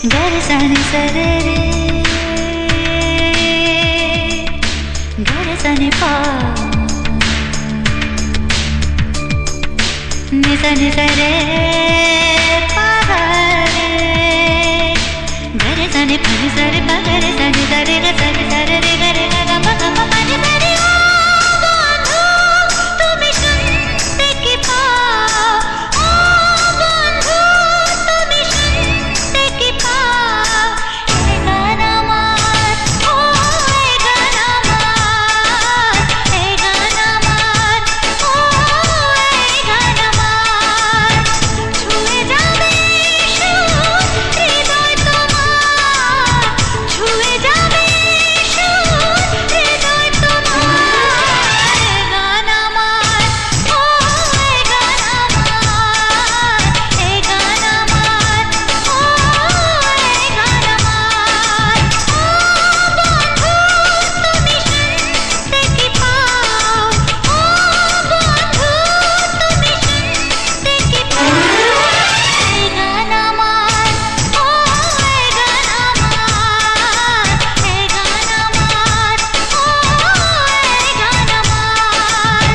गरसनी सरे रे गरसनी पा निसनी सरे पा रे गरसनी पनी सरे पा गरसनी सरे रे सरे सरे रे गरे गा गा गा गा पनी सरे ओ बंधु তুমি শুনতে কি পাও ও বন্ধু তুমি শুনতে কি পাও এই গান আমার ও এই গান আমার এই গান আমার ও এই গান আমার ছুঁয়ে যাবে সুর হৃদয় তোমার ছুঁয়ে যাবে সুর হৃদয় তোমার এই গান আমার ও এই গান আমার এই গান আমার ও এই গান আমার ও বন্ধু তুমি শুনতে কি পাও ও বন্ধু তুমি শুনতে কি পাও এই গান আমার ও এই গান আমার এই গান আমার ও এই গান আমার